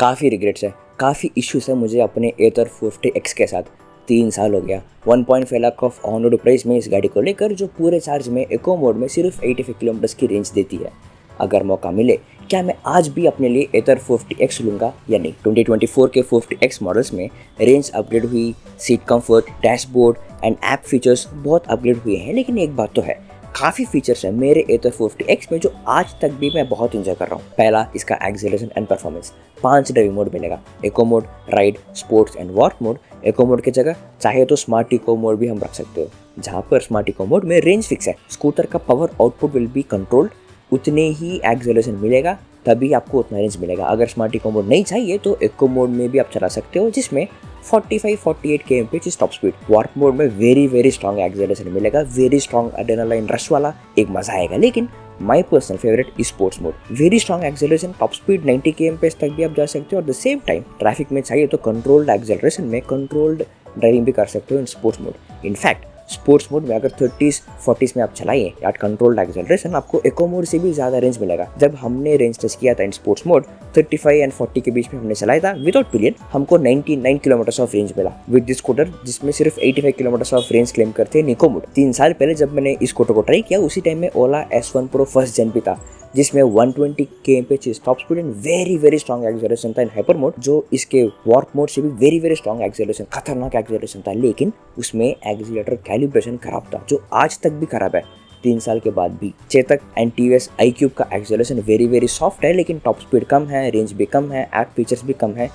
काफ़ी रिग्रेट्स है, काफ़ी इश्यूज है मुझे अपने एथर 50X के साथ। 3 साल हो गया। 1.5 lakh of on road price में इस गाड़ी को लेकर, जो पूरे चार्ज में इको मोड में सिर्फ 85 किलोमीटर की रेंज देती है। अगर मौका मिले, क्या मैं आज भी अपने लिए एथर 50X लूँगा या नहीं। 2024 के 50X मॉडल्स में रेंज अपग्रेड हुई, seat comfort, dashboard and app features बहुत अपग्रेड हुए हैं, लेकिन एक बात तो है, काफ़ी फीचर्स हैं मेरे एथर 50X में जो आज तक भी मैं बहुत इंजॉय कर रहा हूँ। पहला, इसका acceleration and performance. 5 driving mode मिलेगा, eco mode, ride, sports and walk mode. Eco mode की जगह चाहे तो स्मार्ट इको मोड भी हम रख सकते हो, जहाँ पर स्मार्ट इको मोड में रेंज फिक्स है। स्कूटर का power output will be controlled, उतने ही एक्सेलरेशन मिलेगा, तभी आपको उतना रेंज मिलेगा। अगर स्मार्ट इको मोड नहीं चाहिए तो इको मोड में भी आप चला सकते हो, जिसमें 45-48 kmph top speed. Warp mode में वेरी स्ट्रॉन्ग एक्सेलरेशन मिलेगा, वेरी स्ट्रॉन्ग एड्रेनालाइन रश वाला एक मजा आएगा। लेकिन my personal favourite sports mode, very strong acceleration, top speed 90 kmph तक भी आप जा सकते हो। और द सेम टाइम ट्रैफिक में चाहिए तो कंट्रोल्ड एक्सेलरेशन में कंट्रोल्ड ड्राइविंग भी कर सकते हो in sports mode. In fact sports mode में अगर 30-40 में आप चलाइए एट कंट्रोल्ड एक्सेलरेशन, आपको इको मोड से भी ज़्यादा रेंज मिलेगा। जब हमने रेंज टेस्ट किया था इन स्पोर्ट्स मोड, 35 एंड 40 के बीच में हमने चलाया था विदाउट पिलियन, हमको 99 किलोमीटर ऑफ रेंज मिला विद दिस स्कूटर, जिसमें सिर्फ 85 किलोमीटर ऑफ रेंज क्लेम करते हैं इको मोड। 3 साल पहले जब मैंने इस स्कूटर को ट्राई किया, उसी टाइम में ओला S1 Pro फर्स्ट जेन भी था, जिसमें 120 kmph top speed and very strong acceleration था इन हाइपर मोड, जो इसके वॉर्प मोड से भी वेरी स्ट्रॉन्ग एक्सेलरेशन, खतरनाक एक्सेलरेशन था। लेकिन उसमें एक्सीलरेटर कैलिब्रेशन खराब था, जो आज तक भी खराब है 3 साल के बाद भी। चेतक एंड TVS iQube का एक्सेलरेशन वेरी सॉफ्ट है, लेकिन टॉप स्पीड कम है, रेंज भी कम है, ऐप फीचर्स भी कम है,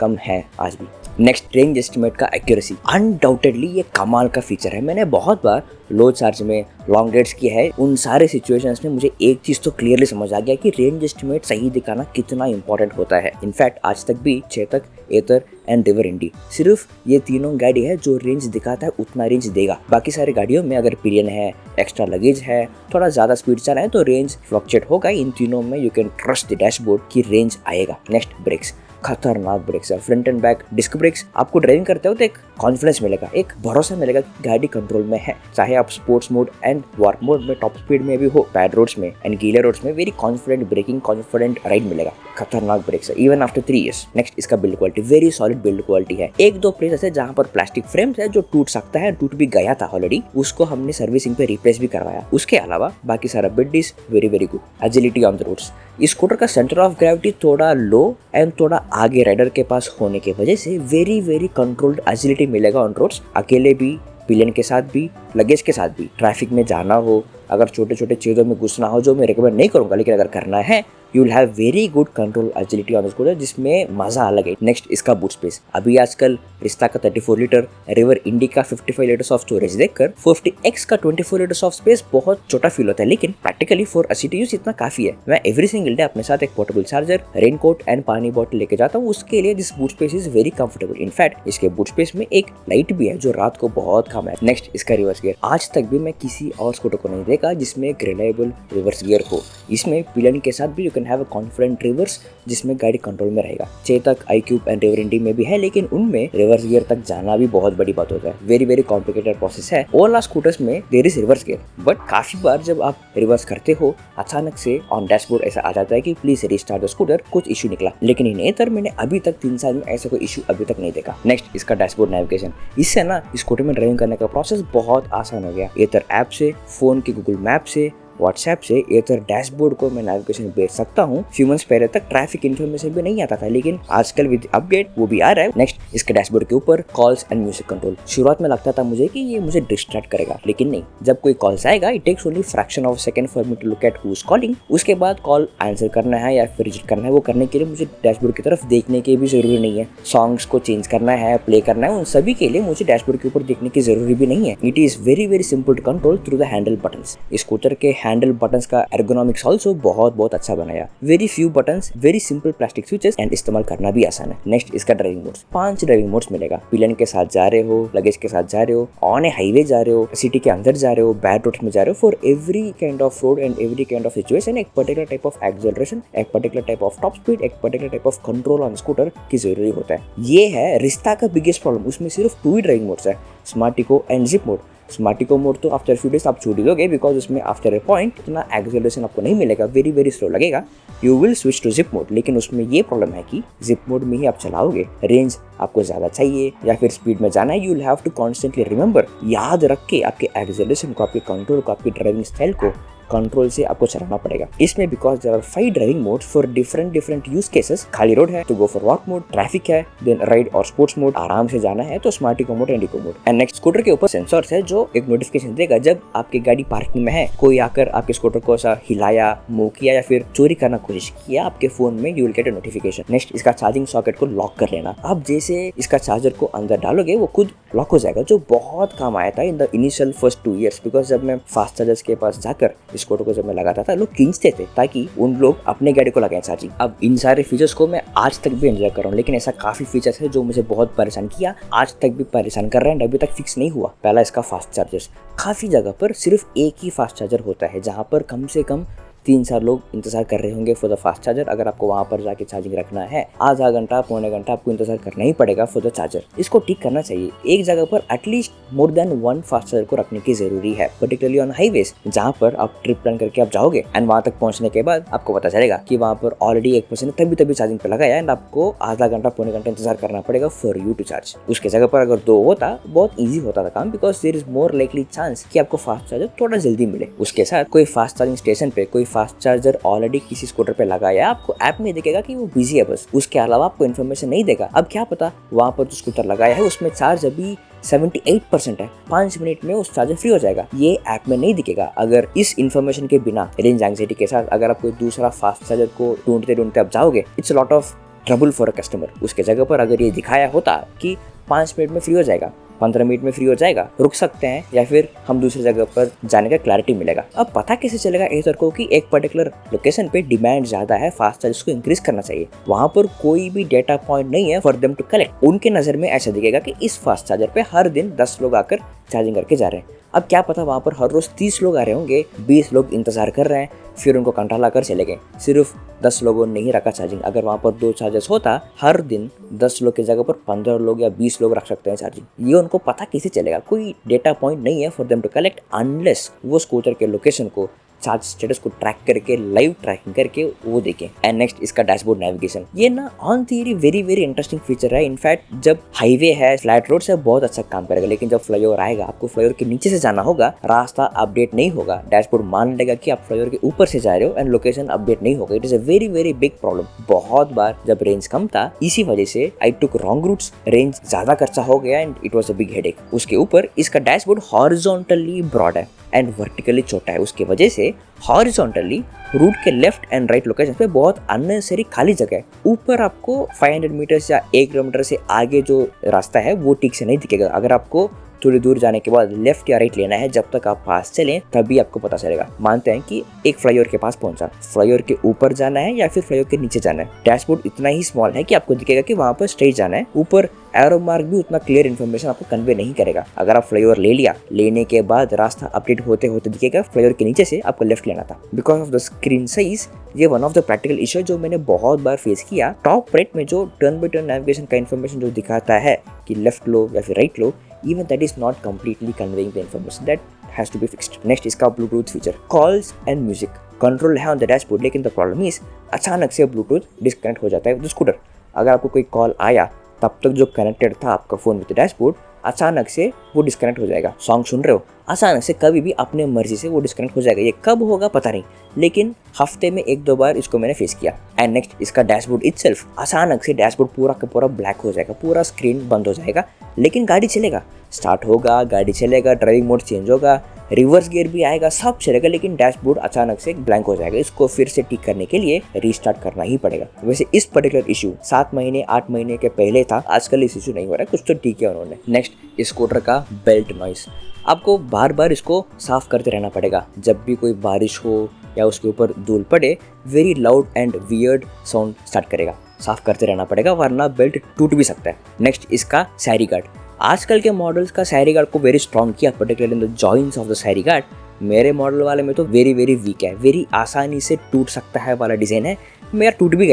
कम है आज भी। नेक्स्ट, रेंज एस्टिमेट का एक्यूरेसी। अनडाउटेडली ये कमाल का फीचर है। मैंने बहुत बार लो चार्ज में लॉन्ग राइड्स किया है, उन सारे सिचुएशंस में मुझे एक चीज़ तो क्लियरली समझ आ गया कि रेंज एस्टिमेट सही दिखाना कितना इंपॉर्टेंट होता है। इनफैक्ट आज तक भी चेतक, एथर एंड रिवर इंडी, सिर्फ ये तीनों गाड़ी है जो रेंज दिखाता है उतना रेंज देगा। बाकी सारी गाड़ियों में अगर पिलियन है, एक्स्ट्रा लगेज है, थोड़ा ज़्यादा स्पीड चला है तो रेंज फ्लक्चुएट होगा। इन तीनों में you can trust the dashboard की रेंज आएगा। Next, brakes. खतरनाक ब्रेक्स है, front and back disc brakes. आपको ड्राइविंग करते हो तो एक कॉन्फिडेंस मिलेगा, एक भरोसा मिलेगा कि गाड़ी कंट्रोल में है। चाहे आप sports mode and warp mode में टॉप स्पीड में भी हो, बैड रोड्स में एंड गीले रोड्स में very confident braking, confident ride मिलेगा। खतरनाक ब्रेक्स है इवन आफ्टर 3 years। नेक्स्ट, इसका build quality very solid build quality है। 1-2 प्लेसेस है जहाँ पर प्लास्टिक फ्रेम्स है जो टूट सकता है, टूट भी गया था ऑलरेडी, उसको हमने सर्विसिंग पे रिप्लेस भी करवाया। उसके अलावा बाकी सारा build is very good. Agility on the roads. इस स्कूटर का सेंटर ऑफ ग्रेविटी थोड़ा लो एंड थोड़ा आगे राइडर के पास होने की वजह से वेरी कंट्रोल्ड एजिलिटी मिलेगा ऑन रोड्स। अकेले भी, पिलियन के साथ भी, लगेज के साथ भी, ट्रैफिक में जाना हो, अगर छोटे चीज़ों में घुसना हो, जो मैं रिकमेंड नहीं करूँगा, लेकिन अगर करना है, you will have very good control agility on the scooter, जिसमें मजा अलग है। नेक्स्ट, इसका बूट स्पेस। अभी आजकल रिश्ता का 34 लीटर, रिवर इंडी का 55 लीटर ऑफ स्टोरेज देखकर 50X का 24 लीटर ऑफ स्पेस बहुत छोटा फील होता है, लेकिन practically for a city use इतना काफी है। मैं एवरी सिंगल डे अपने साथ एक पोर्टेबल चार्जर, रेनकोट एंड पानी बॉटल लेके जाता हूँ, उसके लिए this boot space is very comfortable. In fact इसके बूट स्पेस में एक लाइट भी है जो रात को बहुत काम है। नेक्स्ट, इसका रिवर्स गियर। आज तक भी मैं किसी और स्कूटर को नहीं देखा जिसमें एक रिलायबल रिवर्स गियर हो। इसमें पिलियन के साथ भी you can have a confident reverse, जिसमें गाड़ी कंट्रोल में रहेगा। चेतक, iQube एंड रिवर इंडी में भी है, लेकिन उनमें रिवर्स गियर तक जाना भी बहुत बड़ी बात होता है। वेरी कॉम्प्लिकेटेड प्रोसेस है। ओला स्कूटर्स में there is reverse gear, but काफी बार जब आप रिवर्स करते हो, अचानक से ऑन डैशबोर्ड ऐसा आ जाता है कि प्लीज रिस्टार्ट द स्कूटर, कुछ इशू निकला। लेकिन इन एथर मैंने अभी तक 3 साल में ऐसा कोई इशू अभी तक नहीं देखा। नेक्स्ट, इसका डैशबोर्ड नेविगेशन। इससे ना स्कूटर में ड्राइविंग करने का प्रोसेस बहुत आसान हो गया। एथर ऐप से, फोन के गूगल मैप से, व्हाट्सएप से एथर डैशबोर्ड को मैं नेविगेशन भेज सकता हूँ। फ्यू मंथ्स पहले तक ट्रैफिक इन्फॉर्मेशन भी नहीं आता था, लेकिन आजकल विद अपडेट वो भी आ रहा है। नेक्स्ट, इसके डैशबोर्ड के ऊपर कॉल्स एंड म्यूजिक कंट्रोल। शुरुआत में लगता था मुझे कि ये मुझे डिस्ट्रैक्ट करेगा, लेकिन नहीं। जब कोई कॉल्स आएगा, it takes only fraction of second for me to look at who is calling. उसके बाद कॉल आंसर करना है या फिर रिजेक्ट करना है, वो करने के लिए मुझे डैशबोर्ड की तरफ देखने की भी जरूरी नहीं है। सॉन्ग्स को चेंज करना है, प्ले करना है, उन सभी के लिए मुझे डैशबोर्ड के ऊपर देखने की जरूरी भी नहीं है। It is very simple to control through the handle buttons. Scooter के हैंडल बटन्स का एर्गोनॉमिक्स ऑल्सो बहुत अच्छा बनाया। Very few buttons, very simple plastic switches and इस्तेमाल करना भी आसान है। नेक्स्ट, इसका ड्राइविंग मोड्स। 5 ड्राइविंग मोड्स मिलेगा। पिलियन के साथ जा रहे हो, लगेज के साथ जा रहे हो, ऑन ए हाईवे जा रहे हो, सिटी के अंदर जा रहे हो, बैड रोड्स में जा रहे हो, for every kind of road and every kind of situation एक पर्टिकुलर टाइप ऑफ एक्सेलरेशन, एक particular type of top speed, एक particular type of control on scooter की जरूरी होता है। ये है रिश्ता का बिगेस्ट प्रॉब्लम। उसमें सिर्फ 2 ही ड्राइविंग मोड्स है, smart eco and zip mode. Smart eco mode तो आफ्टर फ्यू डेज आप छूट ही दोगे, बिकॉज उसमें आफ्टर ए पॉइंट इतना एक्सेलरेशन आपको नहीं मिलेगा, वेरी वेरी स्लो लगेगा। You will switch to zip mode, लेकिन उसमें ये प्रॉब्लम है कि जिप मोड में ही आप चलाओगे, रेंज आपको ज़्यादा चाहिए या फिर स्पीड में जाना है, you will have to constantly remember, याद रख के आपके एक्सेलरेशन को, आपके कंट्रोल को, आपकी ड्राइविंग स्टाइल को कंट्रोल से आपको चलाना पड़ेगा। इसमें because there are 5 driving modes for different use cases. खाली रोड है तो go for walk mode, traffic है देन राइड और स्पोर्ट्स मोड, आराम से जाना है तो smart eco mode and eco mode. And next, scooter के ऊपर सेंसर्स है जो एक नोटिफिकेशन देगा जब आपकी गाड़ी पार्किंग में है, कोई आकर आपके स्कूटर को ऐसा हिलाया, मूव किया या फिर चोरी करना कोशिश किया, आपके फोन में you will get a notification. Next, इसका चार्जिंग सॉकेट को लॉक कर लेना। आप जैसे इसका चार्जर को अंदर डालोगे वो खुद लॉक हो जाएगा, जो बहुत काम आया था in the initial first 2 years, because जब मैं फास्ट चार्जर्स के पास जाकर इस स्कूटर को जब मैं लगाता था, लोग खींचते थे ताकि उन लोग अपने गाड़ी को लगाएं चार्जिंग। अब इन सारे फीचर्स को मैं आज तक भी एंजॉय कर रहा हूँ, लेकिन ऐसा काफी फीचर्स है जो मुझे बहुत परेशान किया, आज तक भी परेशान कर रहे हैं, अभी तक फिक्स नहीं हुआ। पहला, इसका फास्ट चार्जर्स। काफी जगह पर सिर्फ एक ही फास्ट चार्जर होता है, जहाँ पर कम से कम 3-4 लोग इंतजार कर रहे होंगे फॉर द फास्ट चार्जर। अगर आपको वहाँ पर जाके चार्जिंग रखना है, आधा घंटा पौने घंटा आपको इंतजार करना ही पड़ेगा फॉर द चार्जर। इसको ठीक करना चाहिए। एक जगह पर at least more than 1 fast charger को रखने की जरूरी है, पर्टिकुलरली ऑन हाईवेज, जहाँ पर आप ट्रिप प्लान करके आप जाओगे एंड वहाँ तक पहुँचने के बाद आपको पता चलेगा कि वहाँ पर ऑलरेडी 1% तभी चार्जिंग पे लगाया एंड आपको आधा घंटा पौने घंटा इंतजार करना पड़ेगा फॉर यू टू चार्ज। उसके जगह पर अगर 2 होता, बहुत ईजी होता था काम, because there is more likely chance कि आपको फास्ट चार्जर थोड़ा जल्दी मिले। उसके साथ कोई फास्ट चार्जिंग स्टेशन पे कोई फास्ट चार्जर ऑलरेडी किसी स्कूटर पे लगाया है, आपको ऐप में दिखेगा कि वो बिजी है बस, उसके अलावा आपको इन्फॉर्मेशन नहीं देगा। अब क्या पता वहां पर जो स्कूटर लगाया है उसमें चार्ज अभी 78% है, 5 मिनट में उस चार्जर फ्री हो जाएगा, ये ऐप में नहीं दिखेगा। अगर इस इन्फॉर्मेशन के बिना, रेंज एंग्जाइटी के साथ, अगर आप कोई दूसरा फास्ट चार्जर को ढूंढते आप जाओगे, it's lot of trouble for a customer. उसके जगह पर अगर ये दिखाया होता कि 5 मिनट में फ्री हो जाएगा, 15 मिनट में फ्री हो जाएगा, रुक सकते हैं या फिर हम दूसरी जगह पर जाने का क्लैरिटी मिलेगा। अब पता कैसे चलेगा एथर को कि एक पर्टिकुलर लोकेशन पे डिमांड ज्यादा है, फास्ट चार्ज को इंक्रीज करना चाहिए। वहां पर कोई भी डेटा पॉइंट नहीं है फॉर देम टू कलेक्ट। उनके नजर में ऐसा दिखेगा कि इस फास्ट चार्जर पे हर दिन 10 लोग आकर चार्जिंग करके जा रहे हैं। अब क्या पता वहाँ पर हर रोज 30 लोग आ रहे होंगे, 20 लोग इंतजार कर रहे हैं, फिर उनको कंटाला कर चले गए, सिर्फ 10 लोगों ने नहीं रखा चार्जिंग। अगर वहाँ पर 2 चार्जर्स होता, हर दिन 10 लोग की जगह पर 15 लोग या 20 लोग रख सकते हैं चार्जिंग। ये उनको पता कैसे चलेगा? कोई डेटा पॉइंट नहीं है for them to collect, unless वो स्कूटर के लोकेशन को, चार्ज स्टेटस को ट्रैक करके, लाइव ट्रैकिंग करके वो देखें। एंड नेक्स्ट, इसका डैशबोर्ड नेविगेशन। ये ना on theory very very interesting feature है। इनफैक्ट जब हाईवे है, फ्लैट रोड से बहुत अच्छा काम करेगा, लेकिन जब फ्लाईओवर आएगा, आपको फ्लाईओवर के नीचे से जाना होगा, रास्ता अपडेट नहीं होगा, डैशबोर्ड मान लेगा कि आप फ्लाईओवर के ऊपर से जा रहे हो एंड लोकेशन अपडेट नहीं होगा। It is a very very big problem. बहुत बार जब रेंज कम था, इसी वजह से आई टुक रॉन्ग रूट्स, रेंज ज्यादा खर्चा हो गया and it was a big headache. उसके ऊपर इसका डैशबोर्ड हॉरिजॉन्टली ब्रॉड है एंड वर्टिकली छोटा है, उसकी वजह से हॉरिजॉन्टली रूट के लेफ्ट एंड राइट लोकेशन पे बहुत अननेसेसरी खाली जगह है। ऊपर आपको 500 मीटर्स या 1 किलोमीटर से आगे जो रास्ता है वो ठीक से नहीं दिखेगा। अगर आपको थोड़ी दूर जाने के बाद लेफ्ट या राइट लेना है, जब तक आप पास चलें तभी आपको पता चलेगा। मानते हैं कि एक फ्लाईओवर के पास पहुंचा, फ्लाईओवर के ऊपर जाना है या फिर फ्लाईओवर के नीचे जाना है। डैशबोर्ड इतना ही स्मॉल है कि आपको दिखेगा कि वहां पर स्ट्रेट जाना है। ऊपर एरो मार्क भी उतना क्लियर इन्फॉर्मेशन आपको कन्वे नहीं करेगा। अगर आप फ्लाईओवर ले लिया, लेने के बाद रास्ता अपडेट होते होते दिखेगा फ्लाईओवर के नीचे से आपको लेफ्ट लेना था। Because of the screen size, ये one of the practical issue जो मैंने बहुत बार फेस किया। टॉप राइट में जो टर्न बाय टर्न नेविगेशन का इन्फॉर्मेशन जो दिखाता है कि लेफ्ट लो या फिर राइट लो, even that is not completely conveying the information, that has to be fixed. Next, इसका Bluetooth feature, calls and music control है ऑन द डैशबोर्ड, लेकिन द प्रॉब्लम इज अचानक से ब्लूटूथ डिस्कनेक्ट हो जाता है विद स्कूटर। अगर आपको कोई कॉल आया, तब तक जो कनेक्टेड था आपका फोन विद डैशबोर्ड, अचानक से वो डिस्कनेक्ट हो जाएगा। सॉन्ग सुन रहे हो, अचानक से कभी भी अपने मर्जी से वो डिस्कनेक्ट हो जाएगा। ये कब होगा पता नहीं, लेकिन हफ्ते में 1-2 बार इसको मैंने फेस किया। एंड नेक्स्ट, इसका डैशबोर्ड इटसेल्फ, अचानक से डैशबोर्ड पूरा का पूरा ब्लैक हो जाएगा, पूरा स्क्रीन बंद हो जाएगा, लेकिन गाड़ी चलेगा, स्टार्ट होगा, गाड़ी चलेगा, ड्राइविंग मोड चेंज होगा, रिवर्स गियर भी आएगा, सब चलेगा, लेकिन डैशबोर्ड अचानक से ब्लैंक हो जाएगा। इसको फिर से ठीक करने के लिए रीस्टार्ट करना ही पड़ेगा। वैसे इस पर्टिकुलर इशू 7 महीने 8 महीने के पहले था, आजकल इस इशू नहीं हो रहा है, कुछ तो ठीक है उन्होंने। नेक्स्ट, स्कूटर का बेल्ट नॉइस। आपको बार बार इसको साफ करते रहना पड़ेगा। जब भी कोई बारिश हो या उसके ऊपर धूल पड़े, very loud and weird sound start करेगा। साफ करते रहना पड़ेगा, वरना बेल्ट टूट भी सकता है। नेक्स्ट, इसका सैरी गार्ड। आजकल के मॉडल्स का सैरी गार्ड को वेरी स्ट्रॉन्ग किया, particularly in the joints of the सैरी गार्ड। मेरे मॉडल वाले में तो वेरी वेरी वीक है, वेरी आसानी से टूट सकता है वाला डिजाइन है। मेरा टूट भी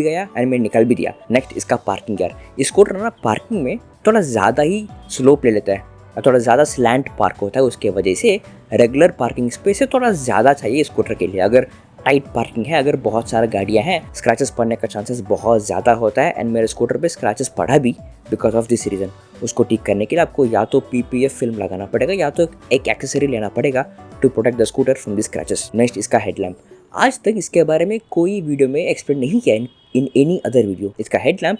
गया एंड मैं निकाल भी दिया। नेक्स्ट, इसका पार्किंग गियर। स्कूटर ना पार्किंग में थोड़ा ज़्यादा ही स्लोप ले लेता है, थोड़ा ज़्यादा स्लैंट पार्क होता है, उसके वजह से रेगुलर पार्किंग स्पेस से थोड़ा ज़्यादा चाहिए स्कूटर के लिए। अगर टाइट पार्किंग है, अगर बहुत सारी गाड़ियाँ हैं, स्क्रैचेस पड़ने का चांसेस बहुत ज़्यादा होता है। एंड मेरे स्कूटर पे स्क्रैचेस पड़ा भी बिकॉज ऑफ दिस रीज़न। उसको ठीक करने के लिए आपको या तो PPF फिल्म लगाना पड़ेगा या तो एक एक्सेसरी लेना पड़ेगा to protect the scooter from this scratches. Next, इसका हेडलैम्प। आज तक इसके बारे में कोई वीडियो में एक्सप्लेन नहीं किया इन एनी अदर वीडियो। इसका हेडलैम्प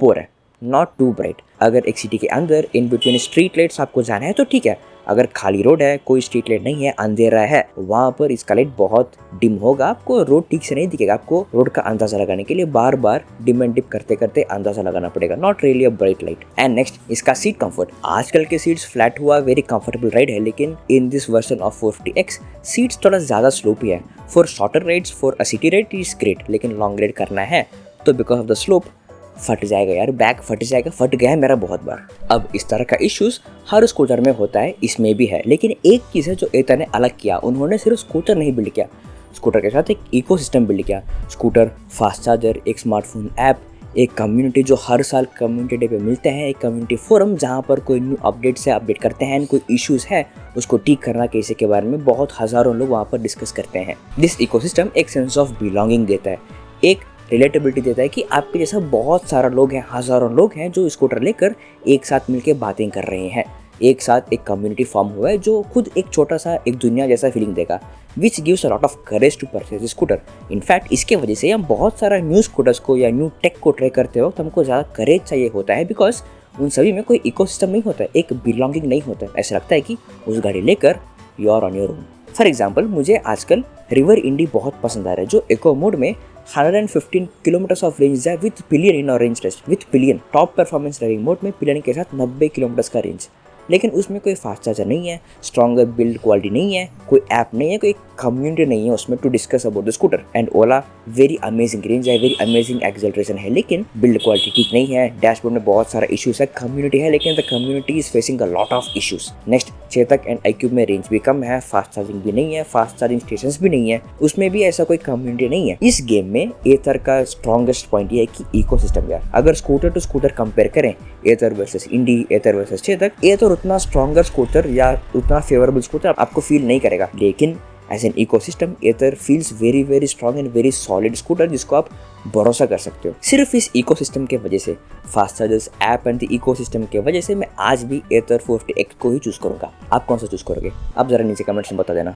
पोर है, नॉट टू ब्राइट। अगर एक सिटी के अंदर इन बिटवीन स्ट्रीट लाइट्स आपको जाना है तो ठीक है। अगर खाली रोड है, कोई स्ट्रीट लाइट नहीं है, अंधेरा है, वहाँ पर इसका लाइट बहुत डिम होगा, आपको रोड ठीक से नहीं दिखेगा। आपको रोड का अंदाजा लगाने के लिए बार बार डिम एंड डिप करते करते अंदाजा लगाना पड़ेगा, not really a bright light. And next, इसका सीट कंफर्ट। आजकल के सीट्स फ्लैट हुआ वेरी कंफर्टेबल राइड है, लेकिन in this version of 450X seats थोड़ा ज़्यादा स्लोपी है। For shorter rides, for a city ride is great, लेकिन लॉन्ग राइड करना है तो बिकॉज ऑफ द स्लोप फट जाएगा यार, बैक फट जाएगा, फट गया है मेरा बहुत बार। अब इस तरह का इश्यूज हर स्कूटर में होता है, इसमें भी है। लेकिन एक चीज़ है जो एतर ने अलग किया, उन्होंने सिर्फ स्कूटर नहीं बिल्ड किया, स्कूटर के साथ एक इकोसिस्टम बिल्ड किया। स्कूटर, फास्ट चार्जर, एक स्मार्टफोन ऐप, एक कम्युनिटी जो हर साल कम्युनिटी डे पे मिलते हैं, एक कम्युनिटी फोरम जहाँ पर कोई न्यू अपडेट्स है, अपडेट करते हैं, कोई इश्यूज़ है उसको ठीक करना कैसे के बारे में बहुत हज़ारों लोग वहाँ पर डिस्कस करते हैं। दिस इकोसिस्टम एक सेंस ऑफ बिलोंगिंग देता है, एक रिलेटेबिलिटी देता है कि आपके जैसा बहुत सारा लोग हैं, हज़ारों लोग हैं जो स्कूटर लेकर एक साथ मिलके बातें कर रहे हैं। एक साथ एक कम्युनिटी फॉर्म हुआ है जो खुद एक छोटा सा एक दुनिया जैसा फीलिंग देगा, which gives a lot of courage to purchase scooter. In fact इसके वजह से हम बहुत सारा न्यू स्कूटर्स को या न्यू टेक को ट्राई करते वक्त हमको ज़्यादा करेज चाहिए होता है, बिकॉज उन सभी में कोई इकोसिस्टम नहीं होता है, एक बिलोंगिंग नहीं होता है। ऐसा लगता है कि उस गाड़ी लेकर you are on your own. For example, मुझे आजकल रिवर इंडी बहुत पसंद आ रहा है, जो इको मोड में 115 किलोमीटर्स ऑफ रेंज है विथ पिलियन इन और range test, with pillion top performance driving mode में पिलियन के साथ 90 किलोमीटर्स का रेंज। लेकिन उसमें कोई फास्ट चार्जर नहीं है, स्ट्रॉन्गर बिल्ड क्वालिटी नहीं है, कोई ऐप नहीं है, कोई कम्युनिटी नहीं है उसमें to discuss about the scooter. And Ola very amazing range है, वेरी अमेजिंग एक्सेलरेशन है, लेकिन बिल्ड क्वालिटी ठीक नहीं है, डैशबोर्ड में बहुत सारा इश्यूज है, कम्युनिटी है लेकिन the community is facing a lot of issues. Next, Chetak and iQube में रेंज भी कम है, फास्ट चार्जिंग भी नहीं है, फास्ट चार्जिंग स्टेशन भी नहीं है, उसमें भी ऐसा कोई कम्युनिटी नहीं है। इस गेम में एथर का स्ट्रॉन्गेस्ट पॉइंट ये है कि इकोसिस्टम यार। अगर स्कूटर टू स्कूटर कंपेयर करें, एथर वर्सेस इंडी, एथर वर्सेस चेतक, एथर उतना स्ट्रॉन्गर स्कूटर या उतना फेवरेबल स्कूटर आपको फील नहीं करेगा, लेकिन as an ecosystem Ather feels very very strong and very solid scooter जिसको आप भरोसा कर सकते हो। सिर्फ इस इकोसिस्टम के वजह से, fast chargers, app and the ecosystem के वजह से मैं आज भी एथर 450X को ही चूज करूंगा। आप कौन सा चूज करोगे? आप जरा नीचे कमेंट्स में बता देना।